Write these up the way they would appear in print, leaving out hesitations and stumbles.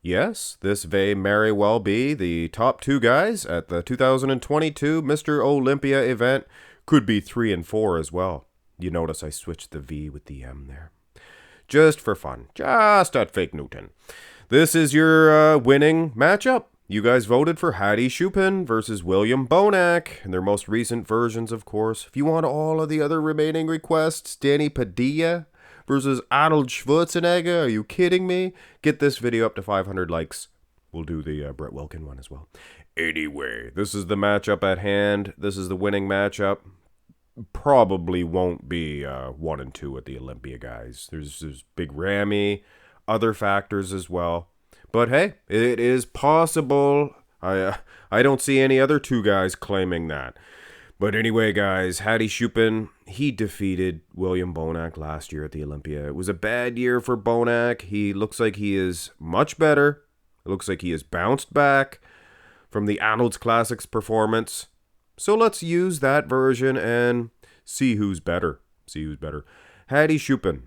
Yes, this may very well be the top two guys at the 2022 Mr. Olympia event. Could be 3 and 4 as well. You notice I switched the V with the M there. Just for fun. Just at Fake Newton. This is your winning matchup. You guys voted for Hadi Choopan versus William Bonac, and their most recent versions, of course. If you want all of the other remaining requests, Danny Padilla versus Arnold Schwarzenegger, are you kidding me? Get this video up to 500 likes. We'll do the Brett Wilkin one as well. Anyway, this is the matchup at hand. This is the winning matchup. Probably won't be 1 and 2 at the Olympia, guys. There's Big Ramy, other factors as well. But hey, it is possible. I don't see any other two guys claiming that. But anyway, guys, Hadi Choopan, he defeated William Bonac last year at the Olympia. It was a bad year for Bonac. He looks like he is much better. It looks like he has bounced back from the Arnold's Classics performance. So let's use that version and see who's better. Hadi Choopan,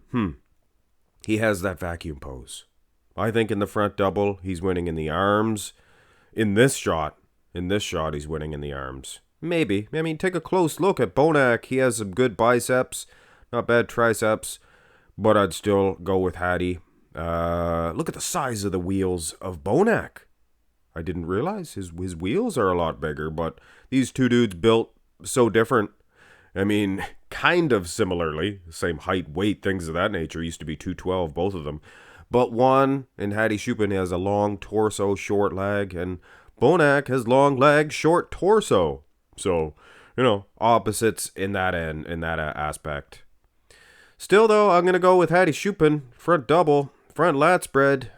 he has that vacuum pose. I think in the front double, he's winning in the arms. In this shot, he's winning in the arms. Maybe. I mean, take a close look at Bonac. He has some good biceps, not bad triceps, but I'd still go with Hadi. Look at the size of the wheels of Bonac. I didn't realize his wheels are a lot bigger, but these two dudes built so different. I mean, kind of similarly, same height, weight, things of that nature. Used to be 212, both of them. But one, in Hadi Choopan, has a long torso, short leg, and Bonac has long leg, short torso. So, opposites in that aspect. Still, though, I'm going to go with Hadi Choopan, front double, front lat spread.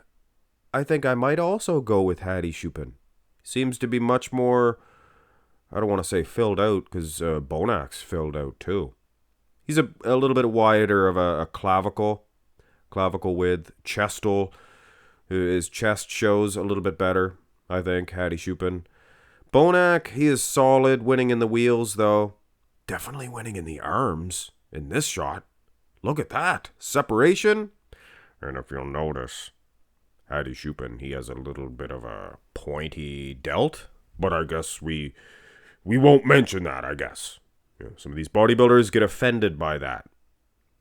I think I might also go with Hadi Choopan. Seems to be much more, I don't want to say filled out, because Bonac's filled out too. He's a little bit wider of a clavicle width, chestal. His chest shows a little bit better, I think, Hadi Choopan. Bonac, he is solid, winning in the wheels, though. Definitely winning in the arms in this shot. Look at that. Separation. And if you'll notice, Hadi Choopan, he has a little bit of a pointy delt. But I guess we won't mention that, I guess. Some of these bodybuilders get offended by that.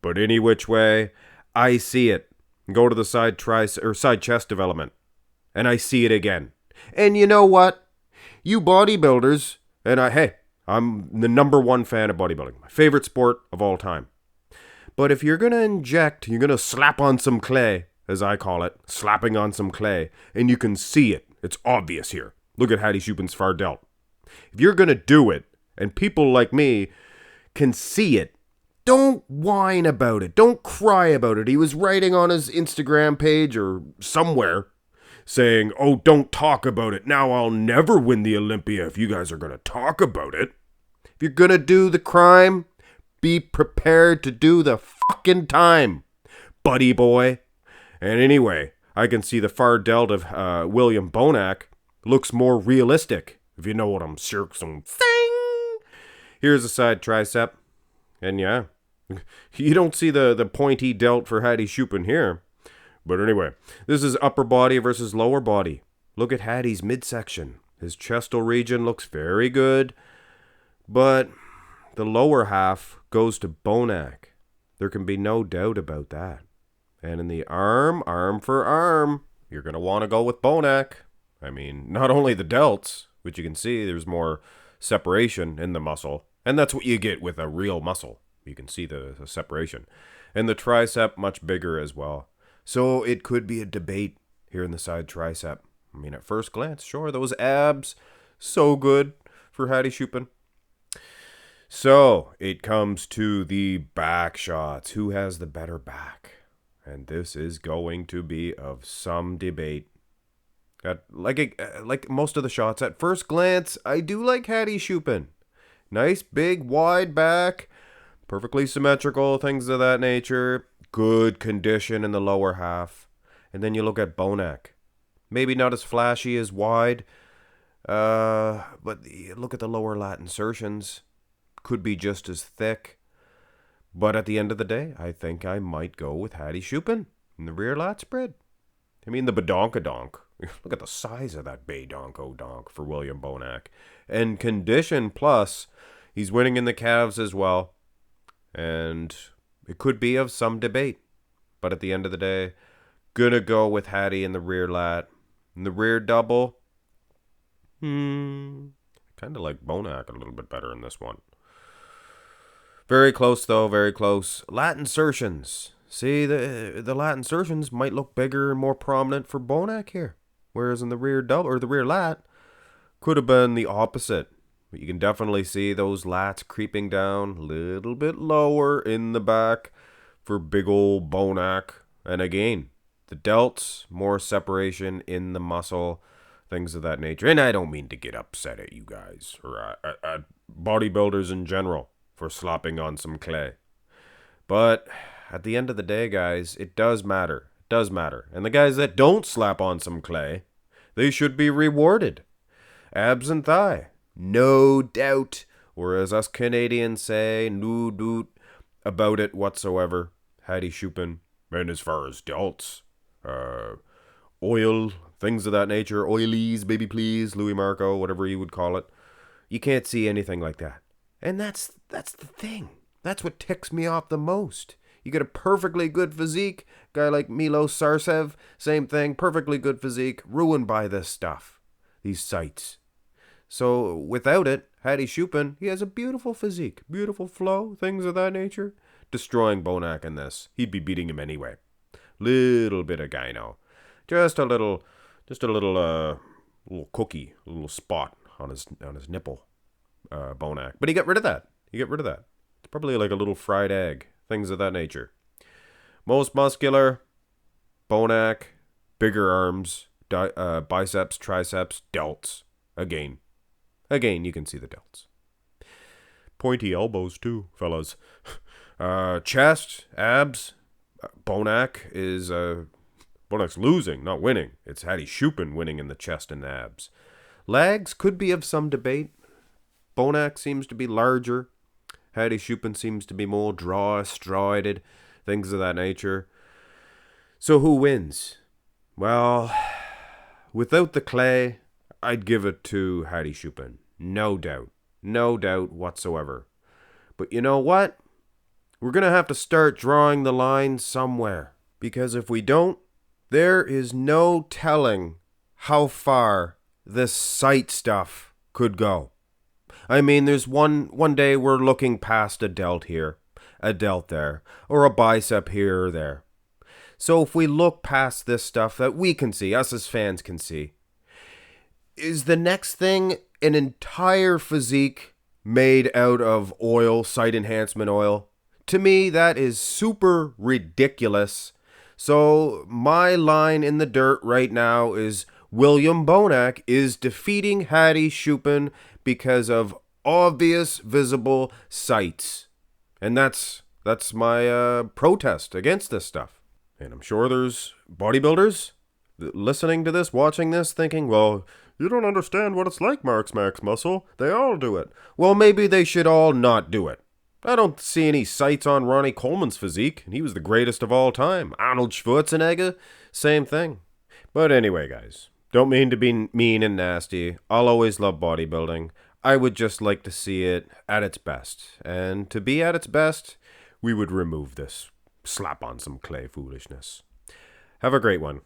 But any which way, I see it. Go to the side chest development, and I see it again. And you know what? You bodybuilders, and I'm the number one fan of bodybuilding. My favorite sport of all time. But if you're going to inject, you're going to slap on some clay, as I call it, slapping on some clay, and you can see it. It's obvious here. Look at Hadi Choopan's far delt. If you're going to do it, and people like me can see it, don't whine about it. Don't cry about it. He was writing on his Instagram page or somewhere saying, "Oh, don't talk about it. Now I'll never win the Olympia if you guys are going to talk about it." If you're going to do the crime, be prepared to do the fucking time, buddy boy. And anyway, I can see the far delt of William Bonac looks more realistic, if you know what I'm saying. Here's a side tricep. And yeah, you don't see the pointy delt for Hadi Choopan here. But anyway, this is upper body versus lower body. Look at Hadi's midsection. His chestal region looks very good. But the lower half goes to Bonac. There can be no doubt about that. And in the arm for arm, you're going to want to go with Bonac. I mean, not only the delts, which you can see there's more separation in the muscle. And that's what you get with a real muscle. You can see the separation. And the tricep, much bigger as well. So it could be a debate here in the side tricep. I mean, at first glance, sure, those abs, so good for Hadi Choopan. So it comes to the back shots. Who has the better back? And this is going to be of some debate. Like most of the shots, at first glance, I do like Hadi Choopan. Nice, big, wide back. Perfectly symmetrical, things of that nature. Good condition in the lower half. And then you look at Bonac. Maybe not as flashy as wide. But look at the lower lat insertions. Could be just as thick. But at the end of the day, I think I might go with Hadi Choopan in the rear lat spread. I mean, the badonkadonk. Look at the size of that bay donko donk for William Bonac. And condition plus, he's winning in the calves as well. And it could be of some debate. But at the end of the day, gonna go with Hadi in the rear lat. In the rear double, kind of like Bonac a little bit better in this one. Very close, though, very close. Lat insertions. See, the lat insertions might look bigger and more prominent for Bonac here. Whereas in the rear double, or the rear lat, could have been the opposite. But you can definitely see those lats creeping down a little bit lower in the back for big old Bonac. And again, the delts, more separation in the muscle, things of that nature. And I don't mean to get upset at you guys, or at bodybuilders in general, for slopping on some clay. But at the end of the day, guys, it does matter. It does matter. And the guys that don't slap on some clay, they should be rewarded. Abs and thigh, no doubt. Or as us Canadians say, no doubt about it whatsoever. Hadi Choopan. And as far as delts, oil, things of that nature, oilies, baby please, Louis Marco, whatever you would call it, you can't see anything like that. And that's the thing. That's what ticks me off the most. You get a perfectly good physique, guy like Milos Sarcev, same thing, perfectly good physique, ruined by this stuff, these sights. So without it, Hadi Choopan, he has a beautiful physique, beautiful flow, things of that nature. Destroying Bonac in this. He'd be beating him anyway. Little bit of gyno. Just a little cookie, a little spot on his nipple. Bonac. But he got rid of that. It's probably like a little fried egg. Things of that nature. Most muscular, Bonac, bigger arms, biceps, triceps, delts. Again, you can see the delts. Pointy elbows too, fellas. Chest, abs, Bonac's losing, not winning. It's Hadi Choopan winning in the chest and abs. Legs could be of some debate. Bonac seems to be larger. Hadi Choopan seems to be more strided, things of that nature. So who wins? Well, without the clay, I'd give it to Hadi Choopan. No doubt whatsoever. But you know what? We're going to have to start drawing the line somewhere. Because if we don't, there is no telling how far this sight stuff could go. I mean, there's one day we're looking past a delt here, a delt there, or a bicep here or there. So if we look past this stuff that we can see, us as fans can see, is the next thing an entire physique made out of oil, sight enhancement oil? To me, that is super ridiculous. So my line in the dirt right now is William Bonac is defeating Hadi Choopan because of obvious visible sights. And that's my protest against this stuff. And I'm sure there's bodybuilders listening to this, watching this, thinking, well, you don't understand what it's like, Mark's Max Muscle. They all do it. Well, maybe they should all not do it. I don't see any sights on Ronnie Coleman's physique, and he was the greatest of all time. Arnold Schwarzenegger, same thing. But anyway, guys, don't mean to be mean and nasty. I'll always love bodybuilding. I would just like to see it at its best. And to be at its best, we would remove this slap on some clay foolishness. Have a great one.